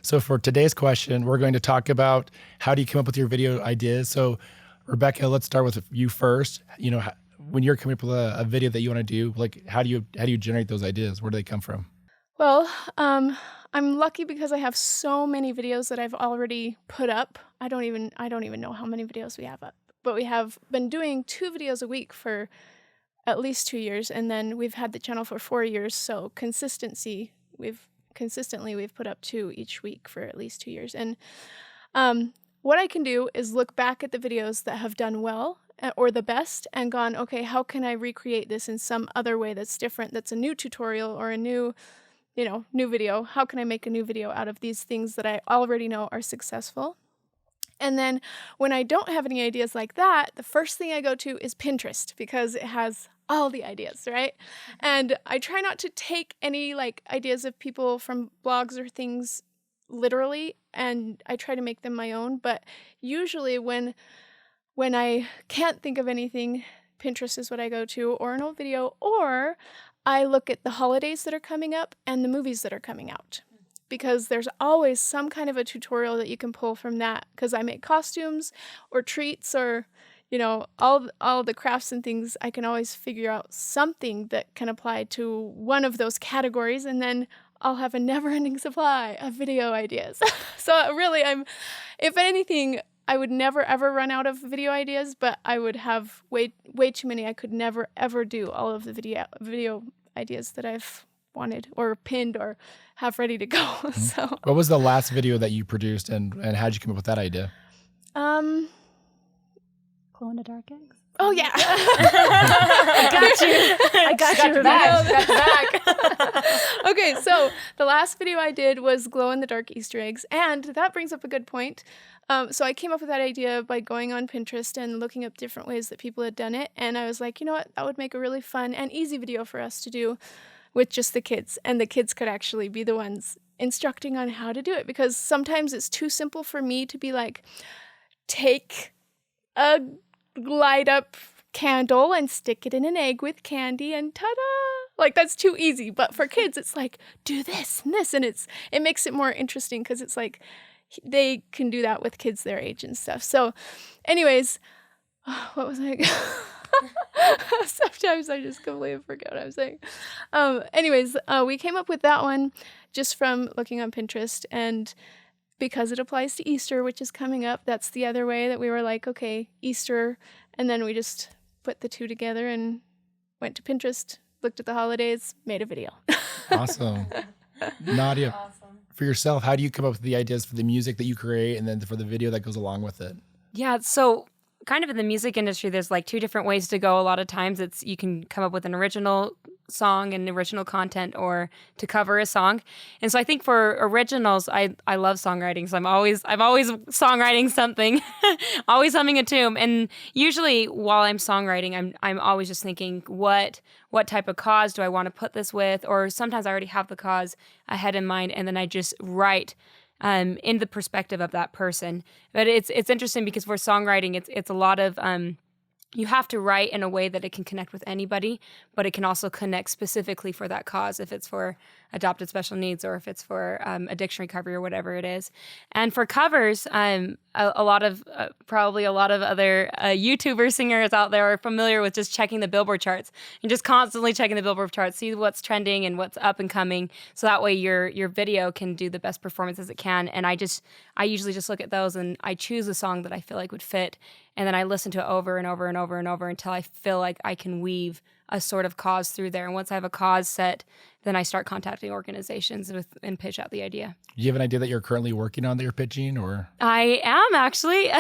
So for today's question, we're going to talk about how do you come up with your video ideas. So Rebecca, let's start with you first. You know, when you're coming up with a video that you want to do, like how do you generate those ideas? Where do they come from? Well, I'm lucky because I have so many videos that I've already put up. I don't even know how many videos we have up, but we have been doing 2 videos a week for at least 2 years, and then we've had the channel for 4 years. So consistently we've put up 2 each week for at least 2 years. And what I can do is look back at the videos that have done well or the best and gone, okay, how can I recreate this in some other way that's different, that's a new tutorial or a new video? How can I make a new video out of these things that I already know are successful? And then when I don't have any ideas like that, the first thing I go to is Pinterest because it has all the ideas, right? And I try not to take any ideas of people from blogs or things literally, and I try to make them my own. But usually when I can't think of anything, Pinterest is what I go to, or an old video, or I look at the holidays that are coming up and the movies that are coming out. Because there's always some kind of a tutorial that you can pull from that, because I make costumes or treats or all the crafts and things. I can always figure out something that can apply to one of those categories, and then I'll have a never-ending supply of video ideas. So really, if anything, I would never ever run out of video ideas, but I would have way too many. I could never ever do all of the video ideas that I've wanted or pinned or have ready to go. So what was the last video that you produced, and how did you come up with that idea? Glow in the dark eggs. Oh yeah. I got you. Back. Okay, so the last video I did was glow in the dark Easter eggs, and that brings up a good point. So I came up with that idea by going on Pinterest and looking up different ways that people had done it, and I was like, you know what, that would make a really fun and easy video for us to do with just the kids, and the kids could actually be the ones instructing on how to do it, because sometimes it's too simple for me to be like, take a light up candle and stick it in an egg with candy and ta-da! Like, that's too easy. But for kids, it's like, do this and this, and it makes it more interesting because it's like they can do that with kids their age and stuff. So anyways, what was I? Sometimes I just completely forget what I'm saying. Anyways, we came up with that one just from looking on Pinterest, and because it applies to Easter, which is coming up, that's the other way that we were like, okay, Easter, and then we just put the 2 together and went to Pinterest, looked at the holidays, made a video. Awesome. Nadia, for yourself, how do you come up with the ideas for the music that you create and then for the video that goes along with it? Yeah, so kind of in the music industry, there's like 2 different ways to go. A lot of times you can come up with an original song and original content, or to cover a song. And so I think for originals, I love songwriting. So I'm always songwriting something, always humming a tune. And usually while I'm songwriting, I'm always just thinking, what type of cause do I want to put this with? Or sometimes I already have the cause ahead in mind, and then I just write in the perspective of that person. But it's interesting because for songwriting, it's a lot of you have to write in a way that it can connect with anybody, but it can also connect specifically for that cause, if it's for adopted special needs or if it's for addiction recovery or whatever it is. And for covers, probably a lot of other YouTuber singers out there are familiar with just checking the Billboard charts and just constantly checking the Billboard charts, see what's trending and what's up and coming, so that way your video can do the best performance as it can. And I usually just look at those and I choose a song that I feel like would fit, and then I listen to it over and over and over and over until I feel like I can weave a sort of cause through there. And once I have a cause set, then I start contacting organizations and pitch out the idea. Do you have an idea that you're currently working on that you're pitching, or? I am actually.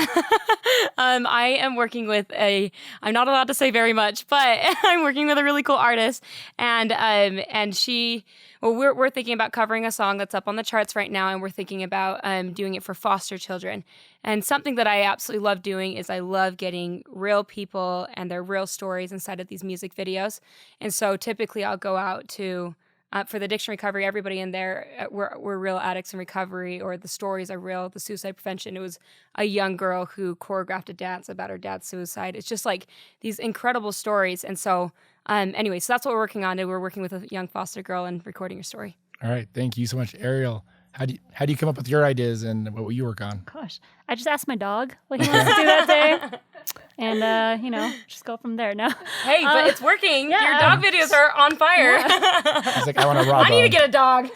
I am working with I'm not allowed to say very much, but I'm working with a really cool artist, and we're thinking about covering a song that's up on the charts right now, and we're thinking about doing it for foster children. And something that I absolutely love doing is I love getting real people and their real stories inside of these music videos. And so typically I'll go out to for the addiction recovery, everybody in there, we're real addicts in recovery, or the stories are real. The suicide prevention, it was a young girl who choreographed a dance about her dad's suicide. It's just like these incredible stories. And so anyway, so that's what we're working on. We're working with a young foster girl and recording her story. All right. Thank you so much, Ariel. how do you come up with your ideas and what you work on? Gosh, I just asked my dog what he wants to do that day. And, just go from there. No. Hey, but it's working. yeah. Your dog videos are on fire. He's like, I want to rob I need to get a dog.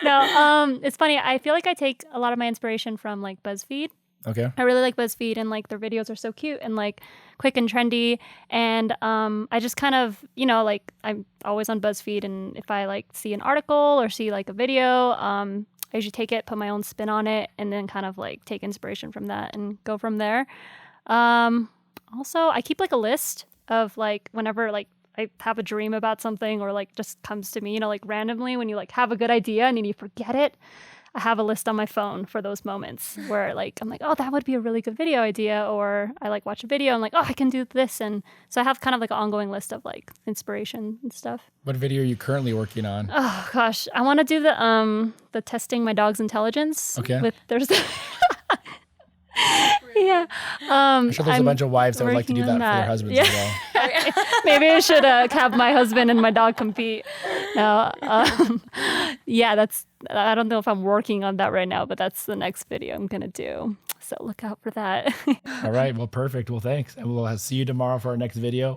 No, it's funny. I feel like I take a lot of my inspiration from like BuzzFeed. Okay. I really like BuzzFeed, and like their videos are so cute and like quick and trendy. And I just kind of, like I'm always on BuzzFeed, and if I like see an article or see like a video, I usually take it, put my own spin on it, and then kind of like take inspiration from that and go from there. Also, I keep like a list of like whenever like I have a dream about something or like just comes to me, like randomly when you like have a good idea and then you forget it. I have a list on my phone for those moments where like I'm like, oh, that would be a really good video idea, or I like watch a video and like, oh, I can do this. And so I have kind of like an ongoing list of like inspiration and stuff. What video are you currently working on? Oh gosh, I want to do the testing my dog's intelligence. Okay. There's yeah. I'm sure there's a bunch of wives that would like to do working that on for their husbands as well. Maybe I should have my husband and my dog compete. No, yeah, I don't know if I'm working on that right now, but that's the next video I'm gonna do. So look out for that. All right. Well, perfect. Well, thanks. And we'll see you tomorrow for our next video.